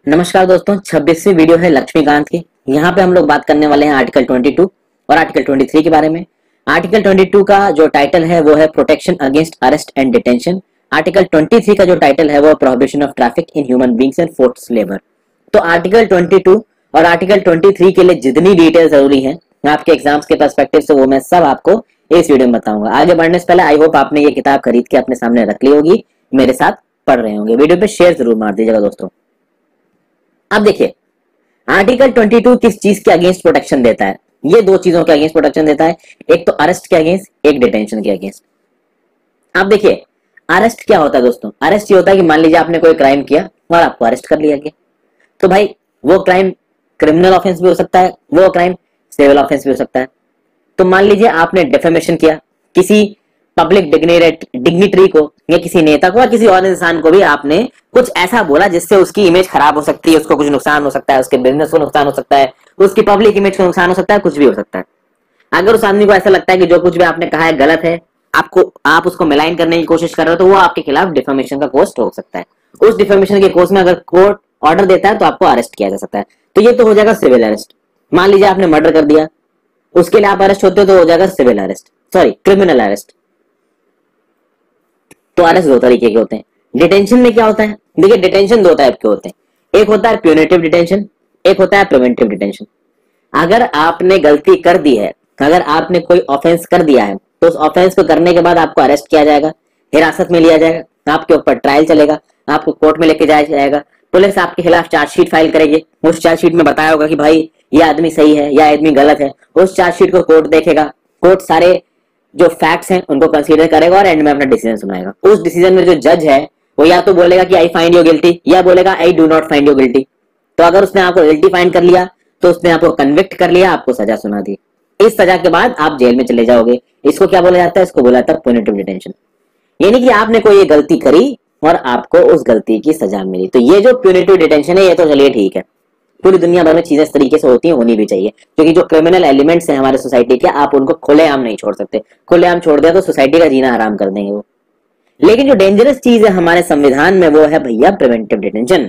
नमस्कार दोस्तों, 26वीं वीडियो है लक्ष्मीकांत की। यहाँ पे हम लोग बात करने वाले हैं आर्टिकल 22 और आर्टिकल 23 के बारे में। आर्टिकल 22 का जो टाइटल है वो है protection against arrest and detention. Article 23 का जो टाइटल है वो prohibition of traffic in human beings and forced labour. तो आर्टिकल 22 और आर्टिकल 23 के लिए जितनी डिटेल जरूरी है आपके एग्जाम्स के पर्सपेक्टिव से, वो मैं सब आपको इस वीडियो में बताऊंगा। आगे बढ़ने से पहले आई होप आपने ये किताब खरीद के अपने सामने रख ली होगी, मेरे साथ पढ़ रहे होंगे। वीडियो पे शेयर जरूर मार दीजिएगा दोस्तों। अब देखिए, आर्टिकल 22 किस चीज के अगेंस्ट प्रोटेक्शन देता है? ये दो चीजों के अगेंस्ट प्रोटेक्शन देता है, एक तो अरेस्ट के अगेंस्ट, एक डिटेंशन के अगेंस्ट। अब देखिए, अरेस्ट क्या होता है दोस्तों? अरेस्ट ये होता है कि मान लीजिए आपने कोई क्राइम किया और आपको अरेस्ट कर लिया गया, तो भाई वो क्राइम क्रिमिनल ऑफेंस भी हो सकता है, वो क्राइम सिविल ऑफेंस भी हो सकता है। तो मान लीजिए आपने डिफेमेशन किया, किसी पब्लिक डिग्निटरी को या किसी नेता को या किसी और इंसान को भी आपने कुछ ऐसा बोला जिससे उसकी इमेज खराब हो सकती है, उसको कुछ नुकसान हो सकता है, उसके बिजनेस को नुकसान हो सकता है, उसकी पब्लिक इमेज को नुकसान हो सकता है, कुछ भी हो सकता है। अगर उस आदमी को ऐसा लगता है कि जो कुछ भी आपने कहा है गलत है, आप उसको मिलाइन करने की कोशिश कर रहे हो, तो वो आपके खिलाफ डिफेमेशन का कोर्स हो सकता है। उस डिफेमेशन के कोर्स में अगर कोर्ट ऑर्डर देता है तो आपको अरेस्ट किया जा सकता है। तो ये तो हो जाएगा सिविल अरेस्ट। मान लीजिए आपने मर्डर कर दिया, उसके लिए आप अरेस्ट होते हो तो हो जाएगा civil arrest, sorry criminal arrest. तो अरेस्ट दो तरीके के होते हैं। डिटेंशन में क्या होता है? देखिए, डिटेंशन दो टाइप के होते हैं, एक होता है प्यूनिटिव डिटेंशन, एक होता है प्रिवेंटिव डिटेंशन। अगर आपने गलती कर दी है, अगर आपने कोई ऑफेंस कर दिया है, तो उस ऑफेंस को करने के बाद आपको अरेस्ट किया जाएगा, हिरासत में लिया जाएगा, आपके ऊपर ट्रायल चलेगा, आपको कोर्ट में लेके जाया जाएगा, पुलिस आपके खिलाफ चार्जशीट फाइल करेगी। उस चार्जशीट में बताया होगा कि भाई ये आदमी सही है या आदमी गलत है। उस चार्जशीट को कोर्ट देखेगा, कोर्ट सारे जो फैक्ट्स हैं उनको कंसीडर करेगा और एंड में अपना डिसीजन सुनाएगा। उस डिसीजन में जो जज है वो या तो बोलेगा कि आई फाइंड यू गिल्टी, या बोलेगा I do not find you guilty. तो अगर उसने आपको गिल्टी फाइंड कर लिया तो उसने आपको कन्विक्ट कर लिया, आपको सजा सुना दी। इस सजा के बाद आप जेल में चले जाओगे। इसको क्या बोला जाता है? इसको बोला जाता है प्यूनिटिव डिटेंशन। यानी कि आपने कोई ये गलती करी और आपको उस गलती की सजा मिली। तो ये जो प्यूनिटिव डिटेंशन है ये तो चलिए ठीक है, पूरी दुनिया भर में चीजें इस तरीके से होती हैं, होनी भी चाहिए, क्योंकि जो क्रिमिनल एलिमेंट्स हैं हमारे सोसाइटी के, आप उनको खुलेआम नहीं छोड़ सकते। खुलेआम छोड़ दिया तो सोसाइटी का जीना हराम कर देंगे वो। लेकिन जो डेंजरस चीज है हमारे संविधान में वो है भैया प्रिवेंटिव डिटेंशन।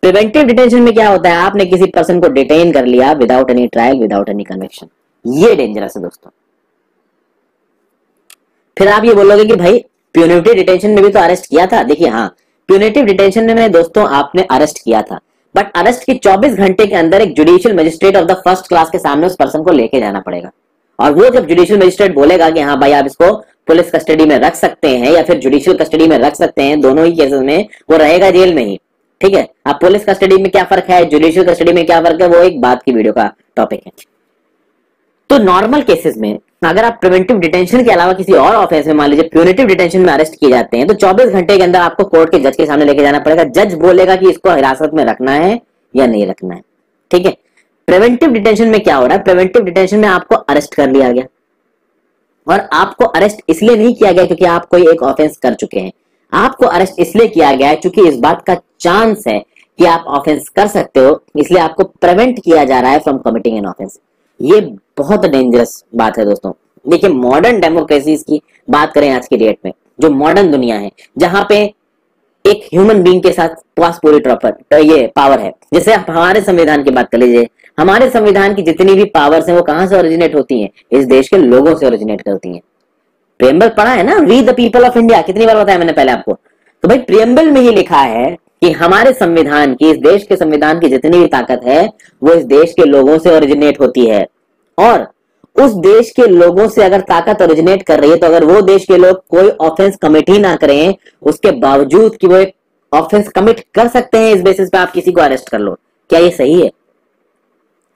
प्रिवेंटिव डिटेंशन में क्या होता है? आपने किसी पर्सन को डिटेन कर लिया without any trial, without any conviction. ये डेंजरस है दोस्तों। फिर आप ये बोलोगे कि भाई प्यूनिटिव डिटेंशन में भी तो अरेस्ट किया था। देखिए, हाँ, प्यूनिटिव डिटेंशन में दोस्तों आपने अरेस्ट किया था, बट अरेस्ट के 24 घंटे के अंदर एक judicial magistrate of the first class के सामने उस पर्सन को लेके जाना पड़ेगा। और वो जब जुडिशियल मजिस्ट्रेट बोलेगा कि हाँ भाई आप इसको पुलिस कस्टडी में रख सकते हैं या फिर जुडिशियल कस्टडी में रख सकते हैं, दोनों ही केसेस में वो रहेगा जेल में ही। ठीक है, अब पुलिस कस्टडी में क्या फर्क है, जुडिशियल कस्टडी में क्या फर्क है, वो एक बात की वीडियो का टॉपिक है। तो नॉर्मल केसेस में अगर आप प्रिवेंटिव डिटेंशन के अलावा किसी और ऑफेंस में, मान लीजिए प्यूनिटिव डिटेंशन में अरेस्ट किए जाते हैं, तो 24 घंटे के अंदर आपको कोर्ट के जज के सामने लेके जाना पड़ेगा। जज बोलेगा कि इसको हिरासत में रखना है या नहीं रखना है। ठीक है, प्रिवेंटिव डिटेंशन में क्या हो रहा है? प्रिवेंटिव डिटेंशन में आपको अरेस्ट कर लिया गया, और आपको अरेस्ट इसलिए नहीं किया गया क्योंकि आप कोई एक ऑफेंस कर चुके हैं। आपको अरेस्ट इसलिए किया गया है क्योंकि इस बात का चांस है कि आप ऑफेंस कर सकते हो, इसलिए आपको प्रिवेंट किया जा रहा है फ्रॉम कमिटिंग एन ऑफेंस। ये बहुत डेंजरस बात है दोस्तों। देखिए, मॉडर्न डेमोक्रेसीज की बात करें आज की डेट में, जो मॉडर्न दुनिया है जहां पे एक ह्यूमन बीइंग के साथ पास पूरी प्रॉपर ये पावर है। जैसे आप हमारे संविधान की बात कर लीजिए, हमारे संविधान की जितनी भी पावर्स हैं वो कहां से ओरिजिनेट होती हैं? इस देश के लोगों से ओरिजिनेट करती हैं। प्रियम्बल पढ़ा है ना, we the people of India, कितनी बार बताया मैंने पहले आपको। तो भाई प्रियम्बल में ही लिखा है कि हमारे संविधान की, इस देश के संविधान की जितनी भी ताकत है वो इस देश के लोगों से ओरिजिनेट होती है। और उस देश के लोगों से अगर ताकत ओरिजिनेट कर रही है, तो अगर वो देश के लोग कोई ऑफेंस कमिट ही ना करें, उसके बावजूद कि वो एक ऑफेंस कमिट कर सकते हैं, इस बेसिस पे आप किसी को अरेस्ट कर लो, क्या ये सही है?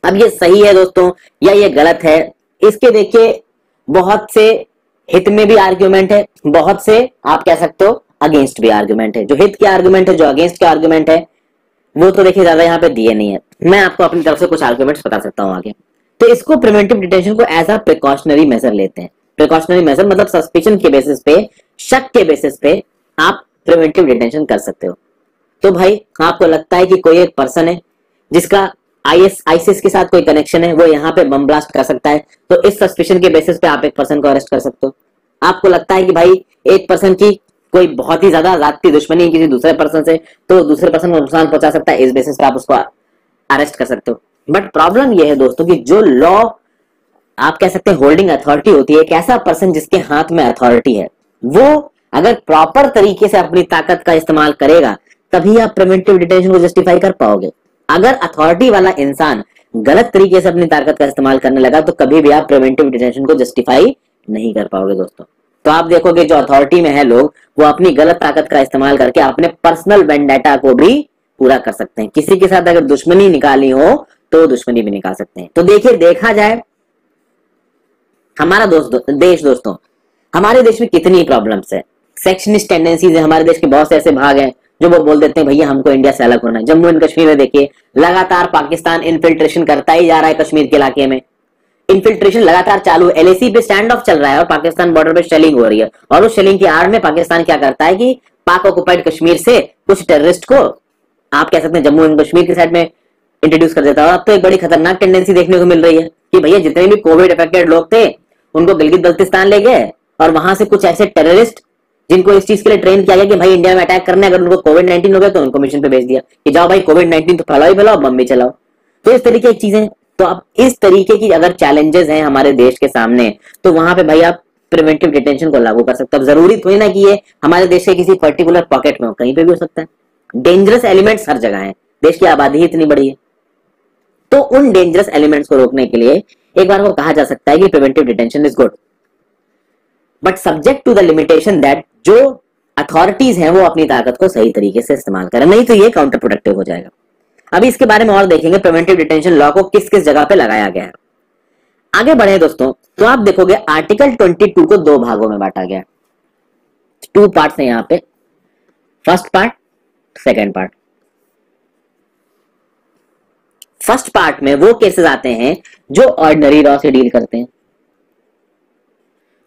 अब ये सही है दोस्तों या ये गलत है? इसके देखिए बहुत से हित में भी आर्ग्यूमेंट है, बहुत से आप कह सकते हो अगेंस्ट भी आर्ग्यूमेंट है। जो हित के आर्ग्यूमेंट है, जो अगेंस्ट के आर्ग्यूमेंट है, वो तो देखिए ज्यादा यहाँ पे दिए नहीं है। मैं आपको अपनी तरफ से कुछ आर्ग्यूमेंट्स बता सकता हूँ आगे। तो इसको प्रिवेंटिव डिटेंशन को एज अ प्रिकॉशनरी मेजर लेते हैं। प्रिकॉशनरी मेजर मतलब सस्पिशन के बेसिस पे, शक के बेसिस पे आप प्रिवेंटिव डिटेंशन कर सकते हो। तो भाई आपको लगता है कि कोई एक पर्सन है जिसका आईएसआईएस के साथ कोई कनेक्शन है, वो यहाँ पे बम ब्लास्ट कर सकता है, तो इस सस्पिशन के बेसिस पे आप एक पर्सन को अरेस्ट कर सकते हो। आपको लगता है कि भाई एक पर्सन की कोई बहुत ही ज्यादा जाती दुश्मनी किसी दूसरे पर्सन से, तो दूसरे पर्सन को नुकसान पहुंचा सकता है, इस बेसिस पे आप उसको अरेस्ट कर सकते हो। बट प्रॉब्लम यह है दोस्तों कि जो लॉ आप कह सकते हैं होल्डिंग अथॉरिटी होती है, एक ऐसा पर्सन जिसके हाथ में अथॉरिटी है, वो अगर प्रॉपर तरीके से अपनी ताकत का इस्तेमाल करेगा तभी आप प्रिवेंटिव डिटेंशन को जस्टिफाई कर पाओगे। अगर अथॉरिटी वाला इंसान गलत तरीके से अपनी ताकत का इस्तेमाल करने लगा तो कभी भी आप प्रिवेंटिव डिटेंशन को जस्टिफाई नहीं कर पाओगे दोस्तों। तो आप देखोगे जो अथॉरिटी में है लोग, वो अपनी गलत ताकत का इस्तेमाल करके अपने पर्सनल वेंडेटा को भी पूरा कर सकते हैं। किसी के साथ अगर दुश्मनी निकाली हो तो दुश्मनी भी निकाल सकते हैं। तो देखिए, देखा जाए हमारा देश दोस्तों, हमारे देश में कितनी प्रॉब्लम्स है, सेक्शनिस्ट टेंडेंसीज है। हमारे देश के बहुत से ऐसे भाग हैं जो वो बोल देते हैं भैया हमको इंडिया से अलग होना है। जम्मू एंड कश्मीर में देखिए लगातार पाकिस्तान इन्फिल्ट्रेशन करता ही जा रहा है। कश्मीर के इलाके में इन्फिल्ट्रेशन लगातार चालू है। एलएसी पे स्टैंड ऑफ चल रहा है और पाकिस्तान बॉर्डर पे शेलिंग हो रही है। और उस शेलिंग की आड़ में पाकिस्तान क्या करता है कि पाक ऑक्युपाइड कश्मीर से कुछ टेररिस्ट को आप कह सकते हैं जम्मू एंड कश्मीर की साइड में इंट्रोड्यूस कर देता है। और अब तो एक बड़ी खतरनाक टेंडेंसी देखने को मिल रही है कि भैया जितने भी कोविड अफेक्टेड लोग थे उनको गिलगित बल्तिस्तान ले गए और वहां से कुछ ऐसे टेररिस्ट जिनको इस चीज के लिए ट्रेन किया गया कि भाई इंडिया में अटैक करने, अगर उनको कोविड-19 हो गया तो उनको मिशन पे भेज दिया कि जाओ भाई कोविड-19 तो फैलाओ ही फैलाओ, बम भी चलाओ। तो इस तरीके की चीजें, तो अब इस तरीके की अगर चैलेंजेस हैं हमारे देश के सामने तो वहां पे भाई आप प्रिवेंटिव डिटेंशन को लागू कर सकते हो। अब जरूरी थोड़ी ना कि ये हमारे देश के किसी पर्टिकुलर पॉकेट में हो, कहीं पे भी हो सकता है। डेंजरस एलिमेंट्स हर जगह है, देश की आबादी ही इतनी बड़ी है। तो उन डेंजरस एलिमेंट्स को रोकने के लिए एक बार को कहा जा सकता है कि preventive detention is good, but subject to the limitation that जो अथॉरिटीज हैं वो अपनी ताकत को सही तरीके से इस्तेमाल करें, नहीं तो ये काउंटर प्रोडक्टिव हो जाएगा। अभी इसके बारे में और देखेंगे प्रिवेंटिव डिटेंशन लॉ को किस किस जगह पे लगाया गया है। आगे बढ़े दोस्तों, तो आप देखोगे आर्टिकल 22 को दो भागों में बांटा गया है। 2 पार्ट्स हैं यहाँ पे, first part, second part. First part में वो केसेस आते हैं जो ऑर्डिनरी लॉ से डील करते हैं।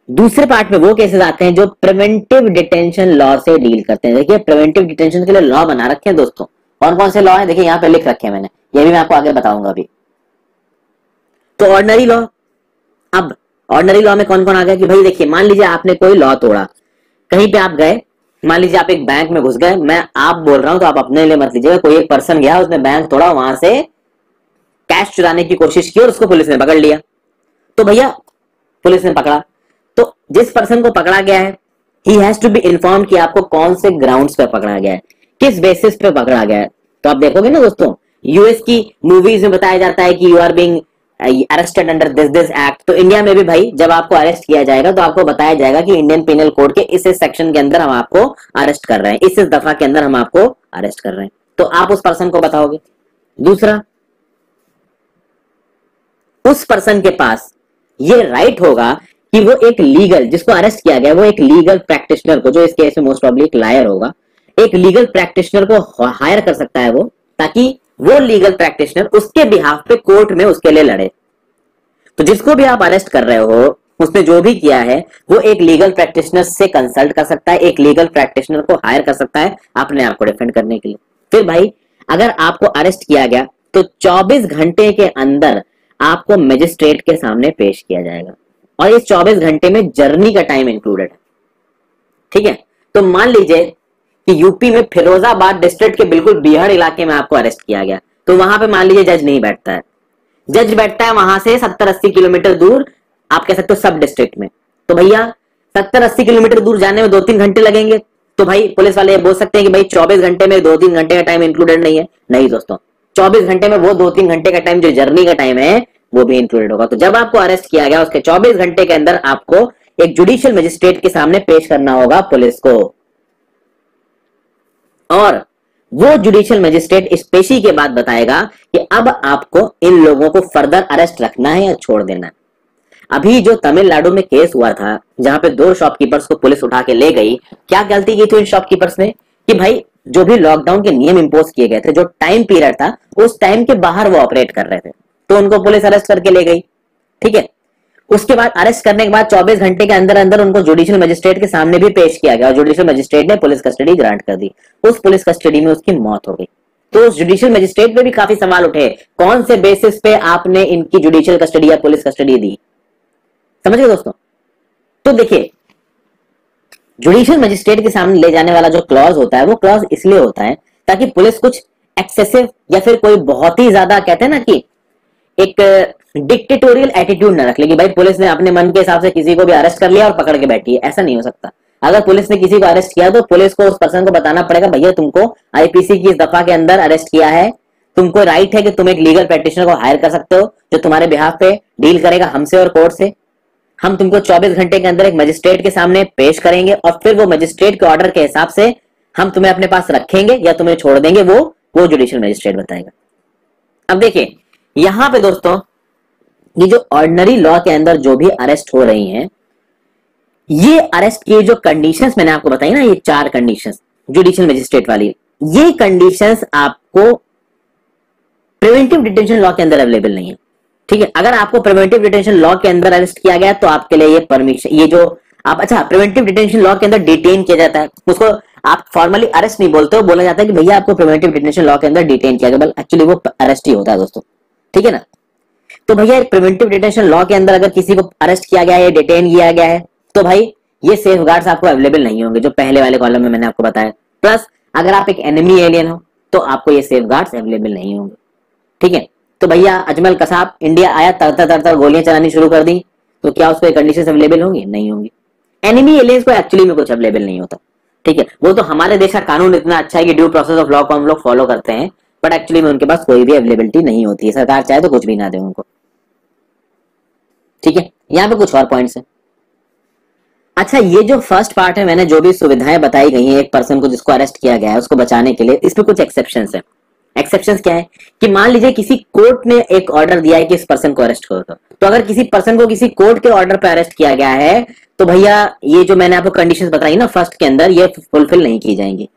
दूसरे पार्ट में वो केसेस आते हैं जो प्रिवेंटिव डिटेंशन लॉ से डील करते हैं। देखिए प्रिवेंटिव डिटेंशन के लिए लॉ बना रखे हैं दोस्तों, कौन कौन से लॉ हैं देखिए यहाँ पे लिख रखे हैं मैंने, ये भी मैं आपको आगे बताऊंगा अभी। तो ऑर्डिनरी लॉ, अब ऑर्डिनरी लॉ में कौन कौन आ गया कि भाई देखिए मान लीजिए आपने कोई लॉ तोड़ा, कहीं पे आप गए, मान लीजिए आप एक बैंक में घुस गए, मैं आप बोल रहा हूं तो आप अपने लिए मत लीजिएगा, कोई एक पर्सन गया उसने बैंक तोड़ा, वहां से कैश चुराने की कोशिश की और उसको पुलिस ने पकड़ लिया। तो भैया पुलिस ने पकड़ा, तो जिस पर्सन को पकड़ा गया है he has to be informed कि आपको कौन से ग्राउंड्स पे पकड़ा गया है, किस बेसिस पे पकड़ा गया है। तो आप देखोगे ना दोस्तों, यूएस की मूवीज में बताया जाता है कि you are being arrested under this this act. तो इंडिया में भी भाई जब आपको अरेस्ट किया जाएगा तो आपको बताया जाएगा कि इंडियन पिनल कोड के इस सेक्शन के अंदर हम आपको अरेस्ट कर रहे हैं, इस दफा के अंदर हम आपको अरेस्ट कर रहे हैं। तो आप उस पर्सन को बताओगे। दूसरा, उस पर्सन के पास ये राइट होगा कि वो एक लीगल, जिसको अरेस्ट किया गया वो एक लीगल प्रैक्टिशनर को, जो इस केस में मोस्ट प्रोबेबली एक लायर होगा, एक लीगल प्रैक्टिशनर को हायर कर सकता है वो, ताकि वो लीगल प्रैक्टिशनर उसके बिहाफ पे कोर्ट में उसके लिए लड़े। तो जिसको भी आप अरेस्ट कर रहे हो, उसने जो भी किया है वो एक लीगल प्रैक्टिशनर से कंसल्ट कर सकता है, एक लीगल प्रैक्टिशनर को हायर कर सकता है अपने आप को डिफेंड करने के लिए। फिर भाई अगर आपको अरेस्ट किया गया तो 24 घंटे के अंदर आपको मजिस्ट्रेट के सामने पेश किया जाएगा, और इस 24 घंटे में जर्नी का टाइम इंक्लूडेड है। ठीक है, तो मान लीजिए कि यूपी में फिरोजाबाद डिस्ट्रिक्ट के बिल्कुल बिहार इलाके में आपको अरेस्ट किया गया, तो वहां पे मान लीजिए जज नहीं बैठता है, जज बैठता है वहां से 70-80 किलोमीटर दूर, आप कह सकते हो सब डिस्ट्रिक्ट में। तो भैया 70-80 किलोमीटर दूर जाने में 2-3 घंटे लगेंगे, तो भाई पुलिस वाले ये बोल सकते हैं कि भाई 24 घंटे में 2-3 घंटे का टाइम इंक्लूडेड नहीं है। नहीं दोस्तों, 24 घंटे में वो 2-3 घंटे का टाइम जो जर्नी का टाइम है वो भी इंक्लूडेड होगा। तो जब आपको अरेस्ट किया गया उसके 24 घंटे के अंदर आपको एक जुडिशियल मजिस्ट्रेट के सामने पेश करना होगा पुलिस को, और वो जुडिशियल मजिस्ट्रेट इस पेशी के बाद बताएगा कि अब आपको इन लोगों को फर्दर अरेस्ट रखना है या छोड़ देना है। अभी जो तमिलनाडु में केस हुआ था जहां पे 2 शॉपकीपर्स को पुलिस उठा के ले गई, क्या गलती की थी इन शॉपकीपर्स ने कि भाई जो भी लॉकडाउन के नियम इंपोज किए गए थे, जो टाइम पीरियड था उस टाइम के बाहर वो ऑपरेट कर रहे थे, तो उनको पुलिस अरेस्ट करके ले गई। ठीक है, उसके बाद अरेस्ट करने के बाद 24 घंटे के अंदर अंदर उनको जुडिशियल मजिस्ट्रेट के सामने भी पेश किया गया और जुडिशियल मजिस्ट्रेट ने पुलिस कस्टडी ग्रांट कर दी। उस पुलिस कस्टडी में उसकी मौत हो गई। तो उस जुडिशियल मजिस्ट्रेट पे भी काफी सवाल उठे, कौन से बेसिस पे आपने इनकी जुडिशियल कस्टडी या पुलिस कस्टडी दी। समझ गए दोस्तों। तो देखिए जुडिशियल मजिस्ट्रेट के सामने ले जाने वाला जो क्लॉज होता है वो क्लॉज इसलिए होता है ताकि पुलिस कुछ एक्सेसिव या फिर कोई बहुत ही ज्यादा कहते हैं ना कि एक डिक्टेटोरियल एटीट्यूड ना रख ले कि भाई पुलिस ने अपने मन के हिसाब से किसी को भी अरेस्ट कर लिया और पकड़ के बैठी है, ऐसा नहीं हो सकता। अगर पुलिस ने किसी को अरेस्ट किया तो पुलिस को उस पर्सन को बताना पड़ेगा भैया तुमको आईपीसी की इस दफा के अंदर अरेस्ट किया है, तुमको राइट है कि तुम एक लीगल प्रैक्टिशनर को हायर कर सकते हो जो तुम्हारे बिहाफ पे डील करेगा हमसे और कोर्ट से। हम तुमको 24 घंटे के अंदर एक मजिस्ट्रेट के सामने पेश करेंगे और फिर वो मजिस्ट्रेट के ऑर्डर के हिसाब से हम तुम्हें अपने पास रखेंगे या तुम्हें छोड़ देंगे, वो जुडिशियल मजिस्ट्रेट बताएगा। अब देखिए यहां पे दोस्तों ये जो ऑर्डिनरी लॉ के अंदर जो भी अरेस्ट हो रही हैं, ये अरेस्ट की जो कंडीशंस मैंने आपको बताई ना, ये 4 कंडीशंस जुडिशियल मजिस्ट्रेट वाली, ये कंडीशंस आपको प्रिवेंटिव डिटेंशन लॉ के अंदर अवेलेबल नहीं है। ठीक है, अगर आपको प्रिवेंटिव डिटेंशन लॉ के अंदर अरेस्ट किया गया तो आपके लिए ये परमिशन, ये जो आप अच्छा प्रिवेंटिव डिटेंशन लॉ के अंदर डिटेन किया जाता है, उसको आप फॉर्मली अरेस्ट नहीं बोलते हो, बोला जाता है कि भैया आपको प्रिवेंटिव डिटेंशन लॉ के अंदर डिटेन किया गया, बल एक्चुअली वो अरेस्ट ही होता है दोस्तों। ठीक है ना, तो भैया एक प्रिवेंटिव डिटेंशन लॉ के अंदर अगर किसी को अरेस्ट किया गया है, डिटेन किया गया है, तो भाई ये सेफ गार्ड्स आपको अवेलेबल नहीं होंगे जो पहले वाले कॉलम में मैंने आपको बताया। प्लस अगर आप एक एनिमी एलियन हो तो आपको ये सेफ गार्ड्स अवेलेबल नहीं होंगे। ठीक है, तो भैया अजमल कसाब इंडिया आया, तरतर गोलियां चलानी शुरू कर दी, तो क्या उसको कंडीशन अवेलेबल होंगी? नहीं होंगी। एनिमी एलियंस को एक्चुअली में कुछ अवेलेबल नहीं होता। ठीक है, वो तो हमारे देश का कानून इतना अच्छा है कि ड्यू प्रोसेस ऑफ लॉ को हम लोग फॉलो करते हैं, बट एक्चुअली में उनके पास कोई भी अवेलेबिलिटी नहीं होती है, सरकार चाहे तो कुछ भी ना दे उनको। ठीक है, यहाँ पे कुछ और पॉइंट्स है। अच्छा, ये जो फर्स्ट पार्ट है, मैंने जो भी सुविधाएं बताई गई हैं एक पर्सन को जिसको अरेस्ट किया गया है उसको बचाने के लिए, इसमें कुछ एक्सेप्शंस है। एक्सेप्शंस क्या है कि मान लीजिए किसी कोर्ट ने एक ऑर्डर दिया है कि इस पर्सन को अरेस्ट करो, तो अगर किसी पर्सन को किसी कोर्ट के ऑर्डर पर अरेस्ट किया गया है तो भैया ये जो मैंने आपको कंडीशंस बताई ना फर्स्ट के अंदर, ये फुलफिल नहीं की जाएंगी।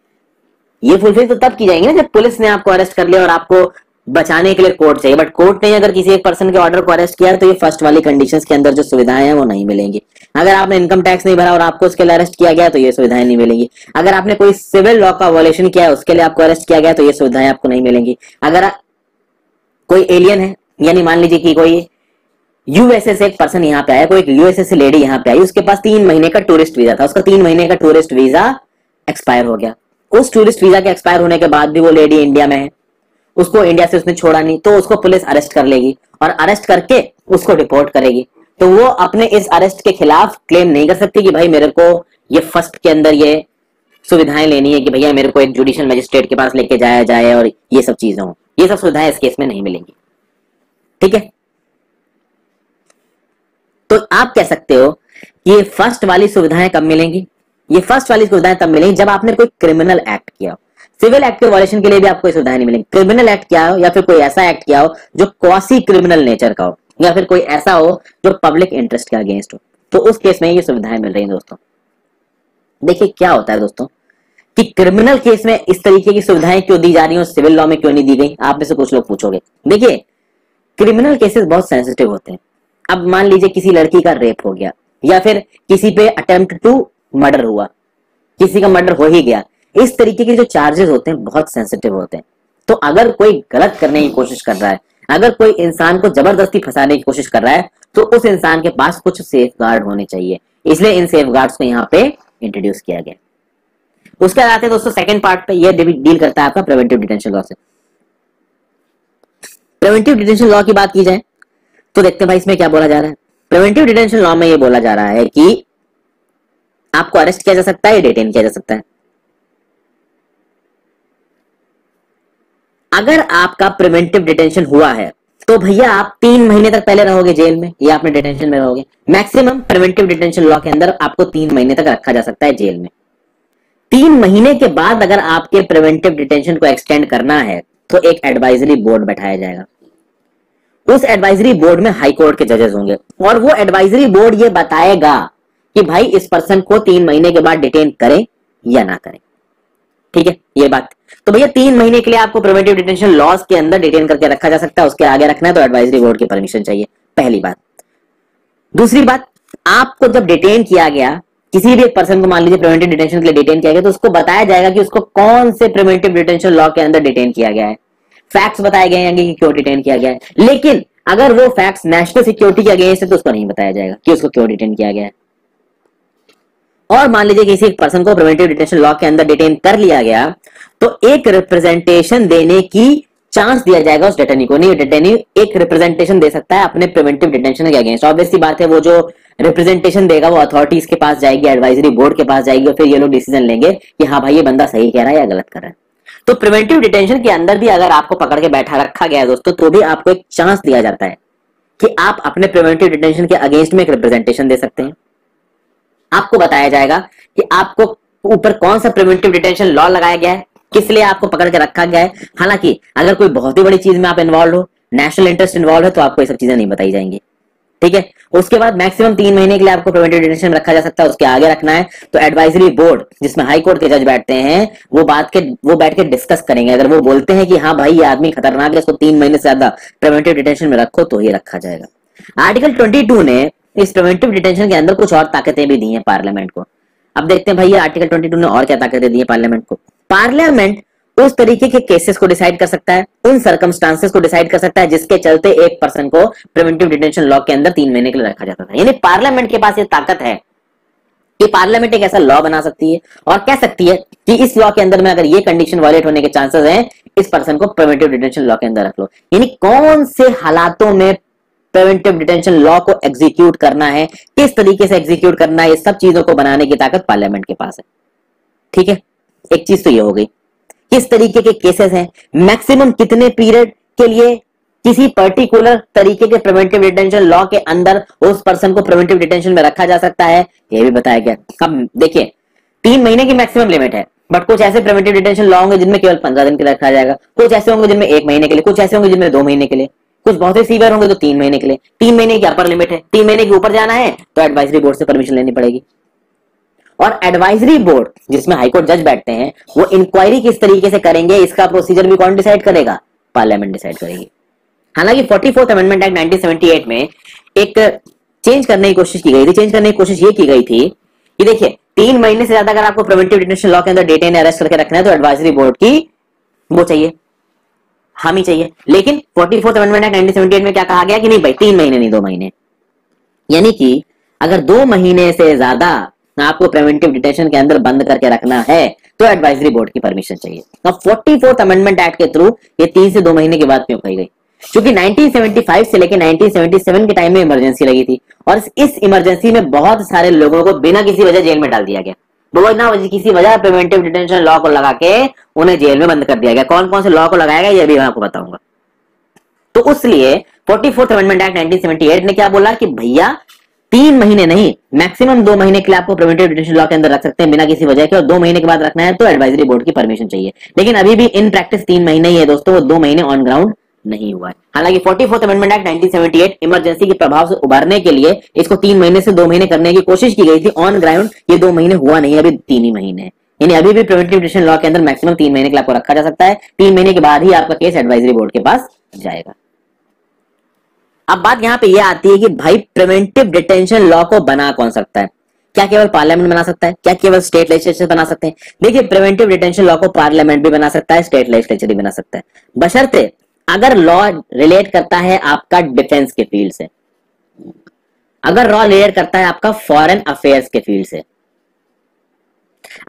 ये फुलफिल तो तब की जाएंगी ना जब पुलिस ने आपको अरेस्ट कर लिया और आपको बचाने के लिए कोर्ट चाहिए, बट कोर्ट ने अगर किसी एक पर्सन के ऑर्डर को अरेस्ट किया तो ये फर्स्ट वाली कंडीशंस के अंदर जो सुविधाएं हैं वो नहीं मिलेंगी। अगर आपने इनकम टैक्स नहीं भरा और आपको उसके लिए अरेस्ट किया गया तो ये सुविधाएं नहीं मिलेंगी। अगर आपने कोई सिविल लॉ का वॉयलेशन किया है उसके लिए आपको अरेस्ट किया गया तो ये सुविधाएं आपको नहीं मिलेंगी। अगर कोई एलियन है, यानी मान लीजिए कि कोई यूएसए से एक पर्सन यहाँ पे आया, कोई यूएसए से लेडी यहाँ पे आई, उसके पास 3 महीने का टूरिस्ट वीजा था, उसका 3 महीने का टूरिस्ट वीजा एक्सपायर हो गया। उस टूरिस्ट वीजा के एक्सपायर होने के बाद भी वो लेडी इंडिया में है, उसको इंडिया से उसने छोड़ा नहीं, तो उसको पुलिस अरेस्ट कर लेगी और अरेस्ट करके उसको डिपोर्ट करेगी। तो वो अपने इस अरेस्ट के खिलाफ क्लेम नहीं कर सकती कि भाई मेरे को ये फर्स्ट के अंदर ये सुविधाएं लेनी है कि भैया मेरे को एक जुडिशियल मजिस्ट्रेट के पास लेके जाया जाए और ये सब चीजें हो, ये सब सुविधाएं इस केस में नहीं मिलेंगी। ठीक है, तो आप कह सकते हो कि ये फर्स्ट वाली सुविधाएं कब मिलेंगी? ये फर्स्ट वाली सुविधाएं तब मिलेंगी जब आपने कोई क्रिमिनल एक्ट किया हो। सिविल एक्ट के वॉयलेशन के लिए भी आपको सुविधाएं नहीं मिलेंगी। क्रिमिनल एक्ट किया हो या फिर कोई ऐसा एक्ट किया हो जो क्वासी क्रिमिनल नेचर का हो या फिर कोई ऐसा हो जो पब्लिक इंटरेस्ट के अगेंस्ट हो, तो उस केस में ये सुविधाएं मिल रही हैं दोस्तों। देखिए क्या होता है दोस्तों कि क्रिमिनल केस में इस तरीके की सुविधाएं क्यों दी जा रही हैं और सिविल लॉ में क्यों नहीं दी गई, आप में से कुछ लोग पूछोगे। देखिए क्रिमिनल केसेस बहुत सेंसिटिव होते हैं। अब मान लीजिए किसी लड़की का रेप हो गया या फिर किसी पे अटेम्प्ट टू मर्डर हुआ, किसी का मर्डर हो ही गया, इस तरीके के जो चार्जेस होते हैं बहुत सेंसिटिव होते हैं। तो अगर कोई गलत करने की कोशिश कर रहा है, अगर कोई इंसान को जबरदस्ती फंसाने की कोशिश कर रहा है, तो उस इंसान के पास कुछ सेफ गार्ड होने चाहिए, इसलिए इन सेफ गार्ड्स को यहाँ पे इंट्रोड्यूस किया गया। उसके बाद आते हैं दोस्तों सेकंड पार्ट पे, ये डील करता है आपका प्रिवेंटिव डिटेंशन लॉ से। प्रिवेंटिव डिटेंशन लॉ की बात की जाए तो देखते हैं भाई इसमें क्या बोला जा रहा है। प्रिवेंटिव डिटेंशन लॉ में ये बोला जा रहा है कि आपको अरेस्ट किया जा सकता है या डिटेन किया जा सकता है। अगर आपका प्रिवेंटिव डिटेंशन हुआ है तो भैया आप 3 महीने तक पहले रहोगे जेल में या आपने डिटेंशन में रहोगे। मैक्सिमम प्रिवेंटिव डिटेंशन लॉ के अंदर आपको 3 महीने तक रखा जा सकता है जेल में। 3 महीने के बाद अगर आपके प्रिवेंटिव डिटेंशन को एक्सटेंड करना है तो एक एडवाइजरी बोर्ड बैठाया जाएगा। उस एडवाइजरी बोर्ड में हाई कोर्ट के जजेस होंगे और वो एडवाइजरी बोर्ड ये बताएगा कि भाई इस पर्सन को 3 महीने के बाद डिटेन करें या ना करें। ठीक है, ये बात। तो भैया 3 महीने के लिए आपको प्रिवेंटिव डिटेंशन लॉज के अंदर डिटेन करके रखा जा सकता है, उसके आगे रखना है तो एडवाइजरी बोर्ड की परमिशन चाहिए, पहली बात। दूसरी बात, आपको जब डिटेन किया गया, किसी भी एक पर्सन को मान लीजिए प्रिवेंटिव डिटेंशन के लिए डिटेन किया गया, तो उसको बताया जाएगा कि उसको कौन से प्रिवेंटिव डिटेंशन लॉ के अंदर डिटेन किया गया है, फैक्ट्स बताए गए हैं कि क्यों डिटेन किया गया है। लेकिन अगर वो फैक्ट्स नेशनल सिक्योरिटी के अगेंस्ट है तो उसको नहीं बताया जाएगा कि उसको क्यों डिटेन किया गया है। और मान लीजिए किसी एक पर्सन को प्रिवेंटिव डिटेंशन लॉ के अंदर डिटेन कर लिया गया, तो एक रिप्रेजेंटेशन देने की चांस दिया जाएगा उस डिटेनी को। नहीं, डिटेनी एक रिप्रेजेंटेशन दे सकता है अपने प्रिवेंटिव डिटेंशन के अगेंस्ट। ऑब्वियस सी बात है, वो जो रिप्रेजेंटेशन देगा वो अथॉरिटीज के पास जाएगी, एडवाइजरी बोर्ड के पास जाएगी, और फिर ये लोग डिसीजन लेंगे कि हाँ भाई ये बंदा सही कह रहा है या गलत कर रहा है। तो प्रिवेंटिव डिटेंशन के अंदर भी अगर आपको पकड़ के बैठा रखा गया है दोस्तों, तो भी आपको एक चांस दिया जाता है कि आप अपने प्रिवेंटिव डिटेंशन के अगेंस्ट में एक रिप्रेजेंटेशन दे सकते हैं। आपको बताया जाएगा कि आपको ऊपर कौन सा प्रिवेंटिव डिटेंशन लॉ लगाया गया है, किस लिए आपको पकड़ के रखा गया है। हालांकि अगर कोई बहुत ही बड़ी चीज में आप इन्वॉल्व हो, नेशनल इंटरेस्ट इन्वॉल्व है, तो आपको ये सब चीजें नहीं बताई जाएंगी। ठीक है, उसके बाद मैक्सिमम 3 महीने के लिए आपको प्रिवेंटिव डिटेंशन में रखा जा सकता है। उसके आगे रखना है तो एडवाइजरी बोर्ड, जिसमें हाई कोर्ट के जज बैठते हैं, वो बैठ के डिस्कस करेंगे। अगर वो बोलते हैं कि हाँ भाई ये आदमी खतरनाक है, इसको 3 महीने से ज्यादा प्रिवेंटिव डिटेंशन में रखो, तो ये रखा जाएगा। आर्टिकल 22 ने इस प्रिवेंटिव डिटेंशन के अंदर कुछ और ताकतें भी दी हैं पार्लियामेंट को। अब देखते हैं भाई ये आर्टिकल 22 ने और क्या ताकतें दी है पार्लियामेंट को। पार्लियामेंट उस तरीके के केसेस को डिसाइड कर सकता है, उन सर्कमस्टांसेस को डिसाइड कर सकता है जिसके चलते एक पर्सन को प्रिवेंटिव डिटेंशन लॉ के अंदर 3 महीने के लिए रखा जाता था। यानी पार्लियामेंट के पास ये ताकत है कि पार्लियामेंट एक ऐसा लॉ बना सकती है और कह सकती है कि इस लॉ के अंदर में अगर ये कंडीशन वायलेट होने के चांसेस हैं, इस पर्सन को प्रिवेंटिव डिटेंशन लॉ के अंदर रख लो। यानी कौन से हालातों में प्रिवेंटिव डिटेंशन लॉ को एग्जीक्यूट करना है, किस तरीके से एग्जीक्यूट करना है, ये सब चीजों को बनाने की ताकत पार्लियामेंट के पास है। ठीक है, एक चीज तो ये हो गई, किस तरीके के केसेस हैं, मैक्सिमम कितने पीरियड के लिए किसी पर्टिकुलर तरीके के प्रिवेंटिव डिटेंशन लॉ के अंदर उस पर्सन को प्रिवेंटिव डिटेंशन में रखा जा सकता है, ये भी बताया गया। अब देखिए 3 महीने की मैक्सिमम लिमिट है, बट कुछ ऐसे प्रिवेंटिव डिटेंशन लॉ होंगे जिनमें केवल 15 दिन के लिए रखा जाएगा, कुछ ऐसे होंगे जिनमें 1 महीने के लिए, कुछ ऐसे होंगे जिनमें 2 महीने के लिए, कुछ बहुत ही सीवियर होंगे तो 3 महीने के लिए। 3 महीने की अपर लिमिट है, 3 महीने के ऊपर जाना है तो एडवाइजरी बोर्ड से परमिशन लेनी पड़ेगी। और एडवाइजरी बोर्ड जिसमें हाईकोर्ट जज बैठते हैं, वो इंक्वायरी किस तरीके से करेंगे, इसका प्रोसीजर भी कौन डिसाइड करेगा, पार्लियामेंट डिसाइड करेगी। हालांकि 44th अमेंडमेंट एक्ट 1978 में एक चेंज करने की कोशिश की गई थी। चेंज करने की कोशिश ये की गई थी कि देखिए 3 महीने से ज्यादा अगर आपको प्रिवेंटिव डिटेंशन लॉ के अंदर डिटेन अरेस्ट करके रखना है तो एडवाइजरी बोर्ड की वो चाहिए, हामी चाहिए। लेकिन 44th अमेंडमेंट एक्ट 1978 में क्या कहा गया कि नहीं भाई 3 महीने नहीं 2 महीने, यानी कि अगर 2 महीने से ज्यादा आपको प्रिवेंटिव डिटेंशन के अंदर बंद करके रखना है तो एडवाइजरी बोर्ड की परमिशन चाहिए। अब 44th अमेंडमेंट एक्ट के थ्रू ये 3 से 2 महीने के बाद क्यों कही गई, क्योंकि 1975 से लेकर 1977 के टाइम में इमरजेंसी लगी थी और इस इमरजेंसी में बहुत सारे लोगों को बिना किसी वजह जेल में डाल दिया गया। बिना किसी वजह प्रिवेंटिव डिटेंशन लॉ को लगा के उन्हें जेल में बंद कर दिया गया। कौन कौन से लॉ को लगाया गया ये भी मैं आपको बताऊंगा। तो इसलिए 44th अमेंडमेंट एक्ट 1978 ने क्या बोला कि भैया 3 महीने नहीं, मैक्सिमम 2 महीने के लिए आपको प्रिवेंटिव डिटेंशन लॉ के अंदर रख सकते हैं बिना किसी वजह के, और 2 महीने के बाद रखना है तो एडवाइजरी बोर्ड की परमिशन चाहिए। लेकिन अभी भी इन प्रैक्टिस 3 महीने ही है दोस्तों, वो 2 महीने ऑन ग्राउंड नहीं हुआ है। हालांकि 44th अमेंडमेंट एक्ट 1978 इमरजेंसी के प्रभाव से उभरने के लिए इसको 3 महीने से 2 महीने करने की कोशिश की गई थी। ऑन ग्राउंड ये 2 महीने हुआ नहीं, अभी 3 ही महीने है। यानी अभी भी प्रिवेंटिव डिटेंशन लॉ के अंदर मैक्सिमम 3 महीने के लिए आपको रखा जा सकता है। 3 महीने के बाद ही आपका केस एडवाइजरी बोर्ड के पास जाएगा। अब बात यहां पे ये आती है कि भाई प्रिवेंटिव डिटेंशन लॉ को बना कौन सकता है? क्या केवल पार्लियामेंट बना सकता है? क्या केवल स्टेट लेजिस्लेचर बना सकते हैं? देखिए प्रिवेंटिव डिटेंशन लॉ को पार्लियामेंट भी बना सकता है, स्टेट लेजिस्लेचर भी बना सकता है, बशर्ते अगर लॉ रिलेट करता है आपका डिफेंस के फील्ड से, अगर लॉ रिलेट करता है आपका फॉरेन अफेयर्स के फील्ड से,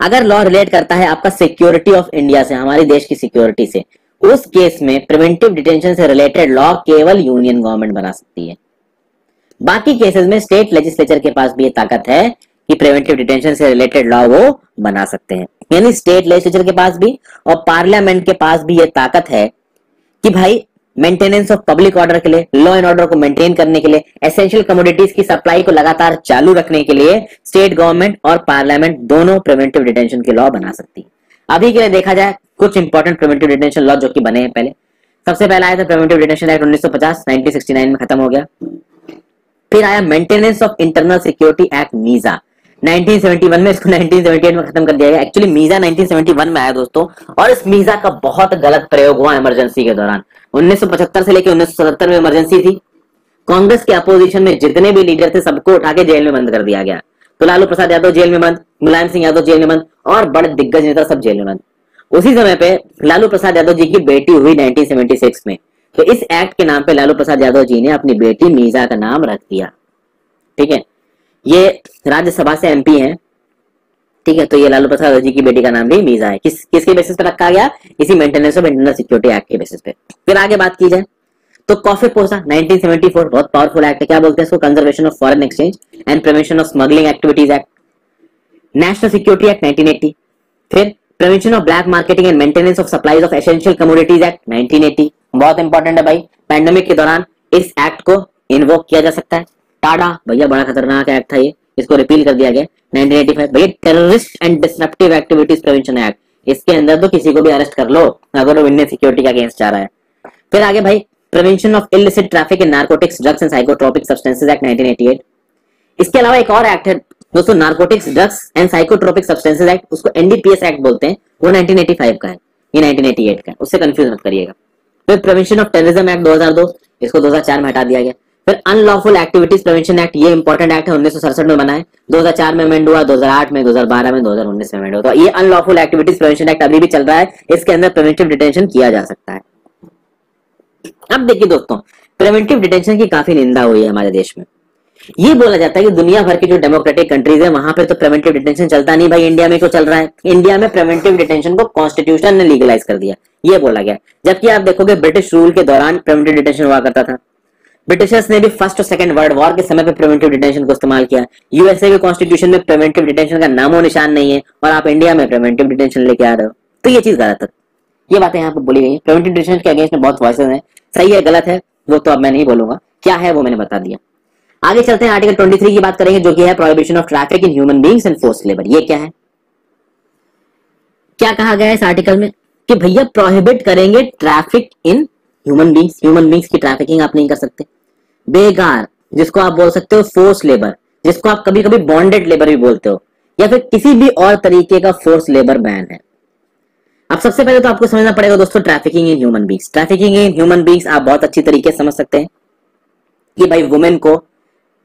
अगर लॉ रिलेट करता है आपका सिक्योरिटी ऑफ इंडिया से, हमारे देश की सिक्योरिटी से, उस केस में प्रिवेंटिव डिटेंशन से रिलेटेड लॉ केवल यूनियन गवर्नमेंट बना सकती है। बाकी केसेस में स्टेट लेजिस्लेचर के पास भी ये ताकत है कि प्रिवेंटिव डिटेंशन से रिलेटेड लॉ वो बना सकते हैं। यानी स्टेट लेजिस्लेचर के पास भी और पार्लियामेंट के पास भी ये ताकत है कि भाई मेंटेनेंस ऑफ पब्लिक ऑर्डर के लिए, लॉ एंड ऑर्डर को मेंटेन करने के लिए, एसेंशियल कमोडिटीज की सप्लाई को लगातार चालू रखने के लिए स्टेट गवर्नमेंट और पार्लियामेंट दोनों प्रिवेंटिव डिटेंशन के लॉ बना सकती है। अभी के लिए देखा जाए कुछ इंपॉर्टेंट प्रिवेंटिव डिटेंशन लॉ जो कि बने हैं। पहले सबसे पहला आया था प्रिवेंटिव डिटेंशन एक्ट 1950, 1969 में खत्म हो गया। फिर आया maintenance of internal security act MISA 1971 में, इसको 1978 में खत्म कर दिया गया। एक्चुअली मीजा 1971 में आया दोस्तों, और इस मीजा का बहुत गलत प्रयोग हुआ इमरजेंसी के दौरान। 1975 से लेकर 1977 में इमरजेंसी थी। कांग्रेस के अपोजिशन में जितने भी लीडर थे सबको उठा के जेल में बंद कर दिया गया। तो लालू प्रसाद यादव जेल में बंद, मुलायम सिंह यादव जेल में बंद, और बड़े दिग्गज नेता सब जेल में बंद। उसी समय पे लालू प्रसाद यादव जी की बेटी हुई 1976 में, तो इस एक्ट के नाम पे लालू प्रसाद यादव जी ने अपनी बेटी मीजा का नाम रख दिया। ठीक है, ये राज्यसभा से एमपी हैं, ठीक है, तो ये लालू प्रसाद जी की बेटी का नाम भी मीजा है। किसके बेसिस पे रखा गया? इसी maintenance of internal security act के बेसिस पे। फिर आगे बात की जाए तो कॉफी पोसा 1974 बहुत पावरफुल एक्ट है। क्या बोलते हैं इसको? Conservation of foreign exchange and prevention of smuggling activities act. National security act 1980। फिर prevention of black marketing and maintenance of supplies of essential commodities act 1980। बहुत इंपॉर्टेंट है भाई, पैंडेमिक के दौरान इस एक्ट को इन्वोक किया जा सकता है। टाडा भैया बड़ा खतरनाक एक्ट था ये, इसको रिपील कर दिया गया 1985। भैया terrorist and disruptive activities prevention act, इसके अंदर तो किसी को भी अरेस्ट कर लो अगर वो इंडियन सिक्योरिटी के अगेंस्ट जा रहा है। फिर आगे भाई prevention of illicit traffic in narcotics drugs and psychotropic substances act 1988। इसके अलावा एक और एक्ट है दोस्तों, narcotics drugs and psychotropic substances act, उसको एनडीपीएस एक्ट बोलते हैं, वो 1985 का है, ये 1988 का है, उससे कंफ्यूज मत करिएगा। फिर प्रिवेंशन ऑफ टेररिज्म एक्ट 2002, इसको 2004 में हटा दिया गया। फिर अनलॉफुल एक्टिविटीज प्रिवेंशन एक्ट, ये इंपॉर्टेंट एक्ट है, 1967 में बना है, 2004 में अमेंड हुआ, 2008 में, 2012 में, 2019 में अमेंड हुआ। तो ये अनलॉफुल एक्टिविटीज प्रिवेंशन एक्ट अभी भी चल रहा है, इसके अंदर प्रिवेंटिव डिटेंशन किया जा सकता है। अब देखिए दोस्तों, प्रिवेंटिव डिटेंशन की काफी निंदा हुई है हमारे देश में। ये बोला जाता है कि दुनिया भर की जो डेमोक्रेटिक कंट्रीज है वहां पे तो प्रिवेंटिव डिटेंशन चलता नहीं, भाई इंडिया में क्यों चल रहा है? इंडिया में प्रिवेंटिव डिटेंशन को कॉन्स्टिट्यूशन ने लीगलाइज कर दिया, ये बोला गया। जबकि आप देखोगे ब्रिटिश रूल के दौरान प्रिवेंटिव डिटेंशन हुआ करता था। ब्रिटिशर्स ने भी फर्स्ट और सेकंड वर्ल्ड वॉर के समय पे प्रिवेंटिव डिटेंशन को इस्तेमाल किया। यूएसए के कॉन्स्टिट्यूशन में प्रिवेंटिव डिटेंशन का नामो निशान नहीं है और आप इंडिया में प्रिवेंटिव डिटेंशन लेके आ रहे हो, तो ये चीज गलत है। ये बातें यहाँ पे बोली गई है। प्रिवेंटिव डिटेंशन के अगेंस्ट में बहुत वॉइसेस हैं, सही है गलत है वो तो अब मैं नहीं बोलूंगा, क्या है वो मैंने बता दिया। आगे चलते हैं, आर्टिकल 23 की बात करेंगे जो कि है prohibition of traffic in human beings and forced labour. ये क्या है? क्या कहा गया है इस आर्टिकल में कि भैया प्रोहिबिट करेंगे ट्रैफिक इन ह्यूमन बीइंग्स की ट्रैफिकिंग आप नहीं कर सकते। बेकार, जिसको आप बोल सकते हो फोर्स लेबर, जिसको आप कभी कभी बॉन्डेड लेबर भी बोलते हो, या फिर किसी भी और तरीके का फोर्स लेबर बैन है। अब सबसे पहले तो आपको समझना पड़ेगा दोस्तों trafficking in human beings. Trafficking in human beings आप बहुत अच्छी तरीके से समझ सकते हैं कि भाई वुमेन को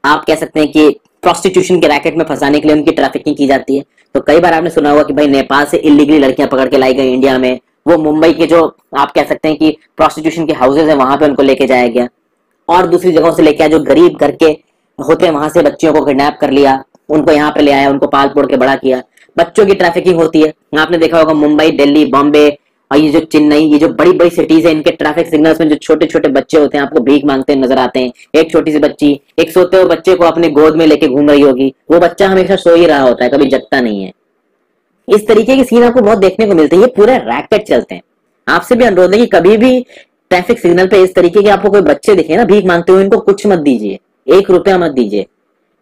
आप कह सकते हैं कि प्रोस्टिट्यूशन के रैकेट में फंसाने के लिए उनकी ट्रैफिकिंग की जाती है। तो कई बार आपने सुना होगा कि भाई नेपाल से इलीगली लड़कियां पकड़ के लाई गई इंडिया में, वो मुंबई के जो आप कह सकते हैं कि प्रोस्टिट्यूशन के हाउसेज है वहां पे उनको लेके जाया गया, और दूसरी जगहों से लेके आया, जो गरीब घर के होते हैं वहां से बच्चियों को किडनैप कर लिया, उनको यहाँ पे ले आया, उनको पाल पोड़ के बड़ा किया। बच्चों की ट्रैफिकिंग होती है, आपने देखा होगा मुंबई, दिल्ली, बॉम्बे और ये जो चेन्नई, ये जो बड़ी बड़ी सिटीज है, इनके ट्रैफिक सिग्नल्स में जो छोटे छोटे बच्चे होते हैं आपको भीख मांगते नजर आते हैं। एक छोटी सी बच्ची एक सोते हुए बच्चे को अपने गोद में लेके घूम रही होगी, वो बच्चा हमेशा सो ही रहा होता है, कभी जगता नहीं है। इस तरीके के सीन आपको बहुत देखने को मिलते हैं, ये पूरे रैकेट चलते हैं। आपसे भी अनुरोध है कि कभी भी ट्रैफिक सिग्नल पे इस तरीके के आपको कोई बच्चे दिखे ना भीख मांगते हुए, इनको कुछ मत दीजिए, 1 रुपया मत दीजिए।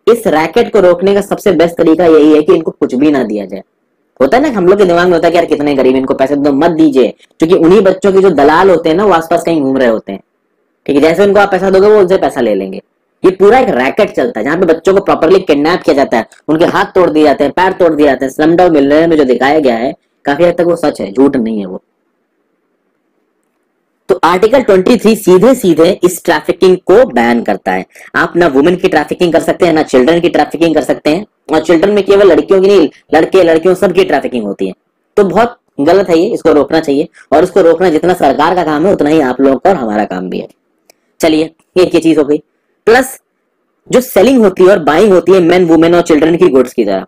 इस रैकेट को रोकने का सबसे बेस्ट तरीका यही है कि इनको कुछ भी ना दिया जाए। होता है ना हम लोग के दिमाग में होता है कि यार कितने गरीब, इनको पैसे दो, मत दीजिए, क्योंकि उन्हीं बच्चों के जो दलाल होते हैं ना वो आसपास कहीं घूम रहे होते हैं। ठीक है, जैसे उनको आप पैसा दोगे वो उनसे पैसा ले लेंगे। ये पूरा एक रैकेट चलता है जहां पे बच्चों को प्रॉपर्ली किडनैप किया जाता है, उनके हाथ तोड़ दिए जाते हैं, पैर तोड़ दिए जाते हैं। स्लमडॉग मिलियनेयर में जो दिखाया गया है काफी हद तक वो सच है, झूठ नहीं है वो। तो आर्टिकल 23 सीधे सीधे इस ट्रैफिकिंग को बैन करता है। आप ना वुमेन की ट्रैफिकिंग कर सकते हैं, ना चिल्ड्रन की ट्रैफिकिंग कर सकते हैं, और चिल्ड्रन में केवल लड़कियों की नहीं, लड़के लड़कियों सबकी ट्रैफिकिंग होती है। तो बहुत गलत है ये, इसको रोकना चाहिए, और इसको रोकना जितना सरकार का काम है उतना ही आप लोगों का और हमारा काम भी है। चलिए, एक ये चीज हो गई। प्लस जो सेलिंग होती है और बाइंग होती है मेन, वुमेन और चिल्ड्रन की गुड्स की तरह।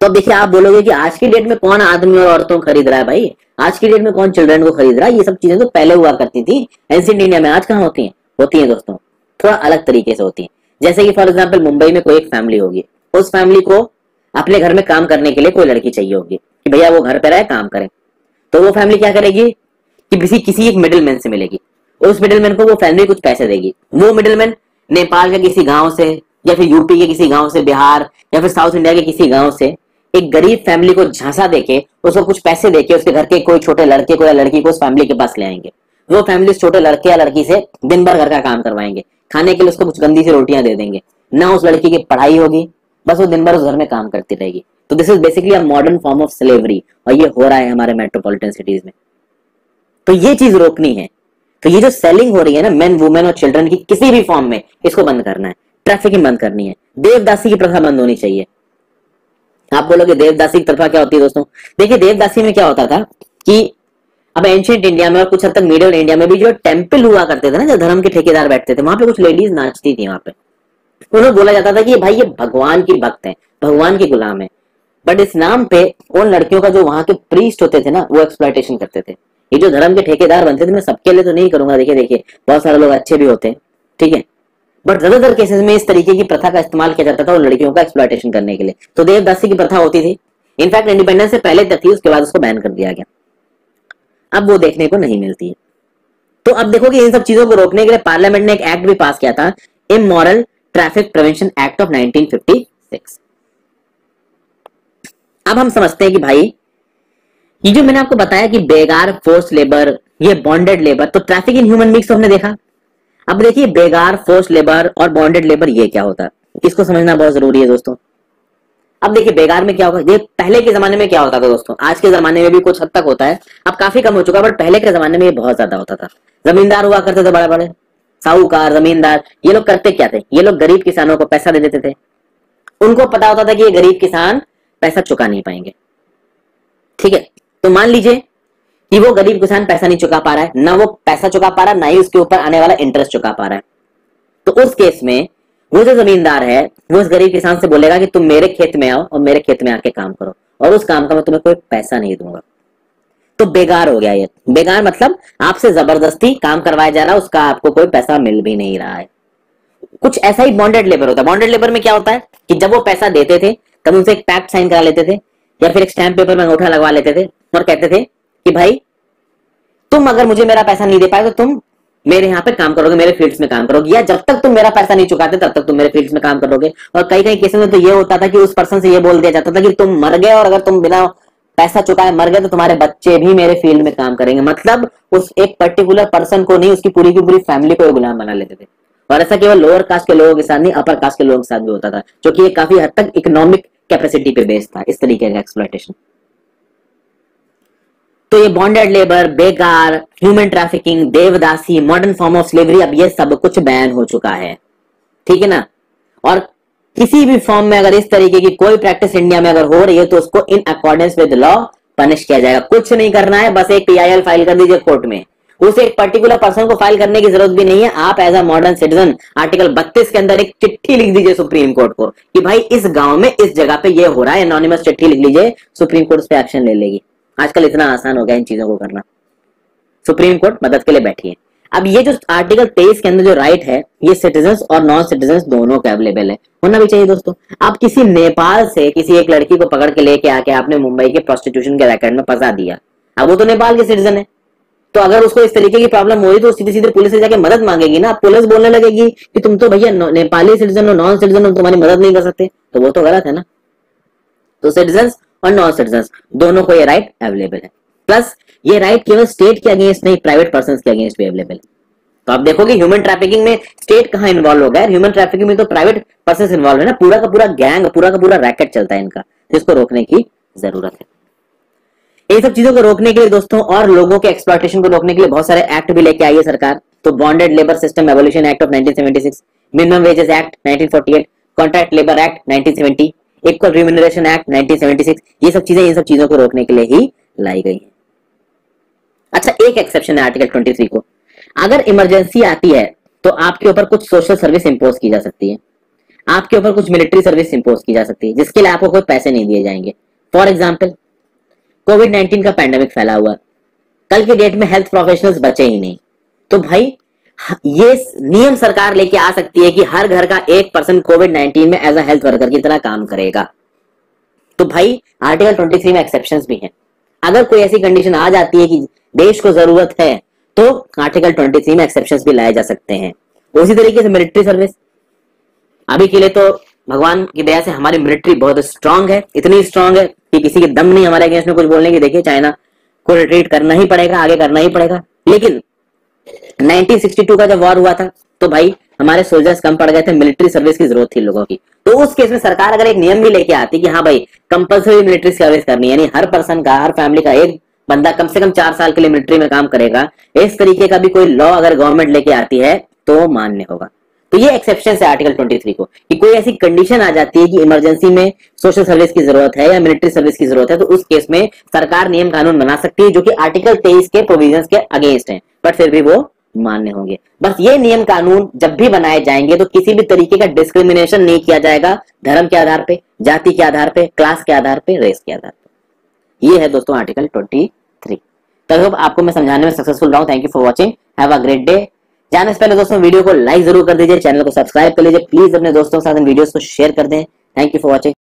तो अब देखिए, आप बोलोगे कि आज की डेट में कौन आदमी और औरतों को खरीद रहा है? भाई आज की डेट में कौन चिल्ड्रन को खरीद रहा है? ये सब चीजें तो पहले हुआ करती थी एंशिएंट इंडिया में, आज कहाँ होती हैं? होती हैं दोस्तों, थोड़ा अलग तरीके से होती हैं। जैसे कि फॉर एग्जाम्पल मुंबई में कोई एक फैमिली होगी, उस फैमिली को अपने घर में काम करने के लिए कोई लड़की चाहिए होगी कि भैया वो घर पे रहे, काम करे। तो वो फैमिली क्या करेगी कि किसी एक मिडिलमैन से मिलेगी, उस मिडिलमैन को वो फैमिली कुछ पैसे देगी। वो मिडिलमैन नेपाल के किसी गांव से, या फिर यूपी के किसी गांव से, बिहार या फिर साउथ इंडिया के किसी गांव से एक गरीब फैमिली को झांसा देके, उसको कुछ पैसे देके उसके घर के कोई छोटे लड़के को या लड़की को उस फैमिली के पास ले आएंगे। वो फैमिली उस छोटे लड़के या लड़की से दिन भर घर का काम करवाएंगे, खाने के लिए उसको कुछ गंदी सी रोटियां दे देंगे, ना उस लड़की की पढ़ाई होगी, बस वो दिन भर उस घर में काम करती रहेगी। तो this is basically a modern form of slavery, और ये हो रहा है हमारे मेट्रोपॉलिटन सिटीज में। तो ये चीज रोकनी है। तो ये जो सेलिंग हो रही है ना मेन, वुमेन और चिल्ड्रन की किसी भी फॉर्म में, इसको बंद करना है, ट्रैफिकिंग बंद करनी है, देवदासी की प्रथा बंद होनी चाहिए। आप बोलोगे देवदासी की प्रथा क्या होती है दोस्तों? देखिए, देवदासी में क्या होता था कि अब एंशिएंट इंडिया में और कुछ हद तक मिडिल इंडिया में भी जो टेंपल हुआ करते थे ना, जो धर्म के ठेकेदार बैठते थे, वहां पे कुछ लेडीज नाचती थी। वहां पे उन्हें बोला जाता था कि भाई ये भगवान की भक्त है, भगवान की गुलाम है। बट इस नाम पे उन लड़कियों का जो वहां के प्रीस्ट होते थे ना, वो एक्सप्लॉयटेशन करते थे। ये जो धर्म के ठेकेदार बनते थे, मैं सबके लिए तो नहीं करूंगा, देखिए देखिए बहुत सारे लोग अच्छे भी होते हैं, ठीक है, बट ज्यादातर केसेस में इस तरीके की प्रथा का इस्तेमाल किया जाता था उन लड़कियों का एक्सप्लॉयटेशन करने के लिए। तो देवदासी की प्रथा होती थी, इनफैक्ट इंडिपेंडेंस से पहले तक थी, उसके बाद उसको बैन कर दिया गया। अब वो देखने को नहीं मिलती है। तो अब देखो कि इन सब चीजों को रोकने के लिए पार्लियामेंट ने एक एक्ट भी पास किया था, immoral traffic prevention act of 1956। अब हम समझते हैं कि भाई ये जो मैंने आपको बताया कि बेगार, फोर्स लेबर, ये बॉन्डेड लेबर, तो ट्रैफिक इन ह्यूमन बींग्स हमने देखा। अब देखिए बेगार, फोर्स लेबर और बॉन्डेड लेबर ये क्या होता है, इसको समझना बहुत जरूरी है दोस्तों। अब देखिए बेगार में क्या होगा, ये पहले के जमाने में क्या होता था दोस्तों, आज के जमाने में भी कुछ हद तक होता है, अब काफी कम हो चुका, बट पहले के जमाने में ये बहुत ज्यादा होता था। जमींदार हुआ करते थे बड़े बड़े, साहूकार, जमींदार, ये लोग करते क्या थे, ये लोग गरीब किसानों को पैसा दे देते थे। उनको पता होता था कि ये गरीब किसान पैसा चुका नहीं पाएंगे, ठीक है, तो मान लीजिए कि वो गरीब किसान पैसा नहीं चुका पा रहा है, ना वो पैसा चुका पा रहा है, ना ही उसके ऊपर आने वाला इंटरेस्ट चुका पा रहा है। तो उस केस में वो जो जमींदार है वो उस गरीब किसान से बोलेगा कि तुम मेरे खेत में आओ और मेरे खेत में आके काम करो, और उस काम का मैं तुम्हें कोई पैसा नहीं दूंगा। तो बेगार हो गया ये। बेगार मतलब आपसे जबरदस्ती काम करवाया जा रहा है, उसका आपको कोई पैसा मिल भी नहीं रहा है। कुछ ऐसा ही बॉन्डेड लेबर होता है। बॉन्डेड लेबर में क्या होता है कि जब वो पैसा देते थे तब उनसे एक पैक्ट साइन करा लेते थे, या फिर एक स्टैंप पेपर में अंगूठा लगवा लेते थे और कहते थे कि भाई तुम अगर मुझे मेरा पैसा नहीं दे पाए तो तुम मेरे यहाँ पे काम करोगे, मेरे फील्ड्स में काम करोगे, या जब तक तुम मेरा पैसा नहीं चुकाते तब तक तुम मेरे फील्ड्स में काम करोगे। और कई कई केसेस में तो ये होता था कि उस पर्सन से ये बोल दिया जाता था कि तुम मर गए और अगर तुम बिना पैसा चुकाए मर गए तो तुम्हारे बच्चे भी मेरे फील्ड में काम करेंगे। मतलब उस एक पर्टिकुलर पर्सन को नहीं, उसकी पूरी की पूरी फैमिली को गुलाम बना लेते थे। और ऐसा केवल लोअर कास्ट के लोगों के साथ नहीं, अपर कास्ट के लोगों के साथ भी होता था, जो कि काफी हद तक इकोनॉमिक कैपेसिटी पे बेस्ड था इस तरीके का एक्सप्लॉयटेशन। तो ये बॉन्डेड लेबर, बेकार, human trafficking, devadasi, modern form of slavery, अब ये सब कुछ बैन हो चुका है, ठीक है ना। और किसी भी फॉर्म में अगर इस तरीके की कोई प्रैक्टिस इंडिया में अगर हो रही है तो उसको in accordance with law punish किया जाएगा। कुछ नहीं करना है, बस एक PIL फाइल कर दीजिए कोर्ट में। उसे एक पर्टिकुलर पर्सन को फाइल करने की जरूरत भी नहीं है। आप as a modern citizen article 32 के अंदर एक चिट्ठी लिख दीजिए सुप्रीम कोर्ट को कि भाई इस गांव में इस जगह पे ये हो रहा है, एनोनिमस चिट्ठी लिख लीजिए, सुप्रीम कोर्ट उस पर एक्शन ले लेगी। आजकल इतना आसान हो गया इन चीजों को करना। सुप्रीम कोर्ट मदद के लिए बैठी है। अब ये जो आर्टिकल 23 के अंदर जो राइट है, ये सिटीजन्स और नॉन सिटीजन्स दोनों के अवेलेबल है, होना भी चाहिए दोस्तों। आप किसी नेपाल से किसी एक लड़की को पकड़ के लेके आके आपने मुंबई के प्रोस्टिट्यूशन के रैकेट में फंसा दिया, अब वो तो नेपाल के सिटीजन है, तो अगर उसको इस तरीके की प्रॉब्लम हुई तो सीधे सीधे पुलिस से जाके मदद मांगेगी ना। पुलिस बोलने लगेगी कि तुम तो भैया नेपाली सिटीजन हो, नॉन सिटीजन हो, तुम्हारी मदद नहीं कर सकते, तो वो तो गलत है ना। तो सिटीजन्स और नॉन सिटीजन्स दोनों को ये राइट अवेलेबल है। प्लस ये राइट केवल स्टेट के अगेंस्ट नहीं, प्राइवेट पर्संस के अगेंस्ट भी अवेलेबल है। तो आप देखोगे ह्यूमन ट्रैफिकिंग में स्टेट कहां इन्वॉल्व हो गया है, ह्यूमन ट्रैफिकिंग में तो प्राइवेट पर्संस इन्वॉल्व है ना। पूरा का पूरा गैंग, पूरा का पूरा रैकेट चलता है इनका, जिसको रोकने की जरूरत है। इन सब चीजों को रोकने के लिए दोस्तों और लोगों के एक्सप्लॉयटेशन को रोकने के लिए बहुत सारे एक्ट भी लेके आई है सरकार। तो bonded labour system evolution act of 1976, minimum wages act 1948, contract labour act 1970, equal remuneration act 1976, ये सब चीजें इन सब चीजों को रोकने के लिए ही लाई गई है। अच्छा, एक एक्सेप्शन है आर्टिकल 23 को, अगर इमरजेंसी आती है तो आपके ऊपर कुछ सोशल सर्विस इंपोज की जा सकती है, आपके ऊपर कुछ मिलिट्री सर्विस इंपोज की जा सकती है, जिसके लिए आपको कोई पैसे नहीं दिए जाएंगे। फॉर एग्जाम्पल कोविड-19 का पैंडेमिक फैला हुआ, कल के डेट में हेल्थ प्रोफेशनल्स बचे ही नहीं, तो भाई ये नियम सरकार लेके आ सकती है कि हर घर का एक पर्सन कोविड-19 में एज अ हेल्थ वर्कर की तरह काम करेगा। तो भाई आर्टिकल 23 में एक्सेप्शंस भी हैं। अगर कोई ऐसी कंडीशन आ जाती है कि देश को जरूरत है तो आर्टिकल 23 में एक्सेप्शंस भी लाए जा सकते हैं। उसी तरीके से मिलिट्री सर्विस, अभी के लिए तो भगवान की दया से हमारी मिलिट्री बहुत स्ट्रांग है, इतनी स्ट्रांग है कि किसी के दम नहीं हमारे अगेंस्ट में कुछ बोलने की। देखिए चाइना को रिट्रीट करना ही पड़ेगा, आगे करना ही पड़ेगा। लेकिन 1962 का जब वॉर हुआ था तो भाई हमारे सोल्जर्स कम पड़ गए थे, मिलिट्री सर्विस की जरूरत थी लोगों की। तो उस केस में सरकार अगर एक नियम भी लेके आती कि हाँ भाई कंपल्सरी मिलिट्री सर्विस करनी है, यानी हर पर्सन का, हर फैमिली का एक बंदा कम से कम 4 साल के लिए मिलिट्री में काम करेगा, इस तरीके का भी कोई लॉ अगर गवर्नमेंट लेके आती है तो मान्य होगा। तो ये एक्सेप्शन है आर्टिकल 23 को कि कोई ऐसी कंडीशन आ जाती है कि इमरजेंसी में सोशल सर्विस की जरूरत है या मिलिट्री सर्विस की जरूरत है, तो उस केस में सरकार नियम कानून बना सकती है जो कि आर्टिकल 23 के प्रोविजंस के अगेंस्ट है, बट फिर भी वो मान्य होंगे। बस ये नियम कानून जब भी बनाए जाएंगे तो किसी भी तरीके का डिस्क्रिमिनेशन नहीं किया जाएगा, धर्म के आधार पे, जाति के आधार पे, क्लास के आधार पे, रेस के आधार पे। ये है दोस्तों आर्टिकल 23। तो होप आपको मैं समझाने में सक्सेसफुल रहा हूं। Thank you for watching, have a great day. जाने से पहले दोस्तों वीडियो को लाइक जरूर कर दीजिए, चैनल को सब्सक्राइब कर लीजिए, प्लीज अपने दोस्तों के साथ इन वीडियोस को शेयर कर दें। Thank you for watching.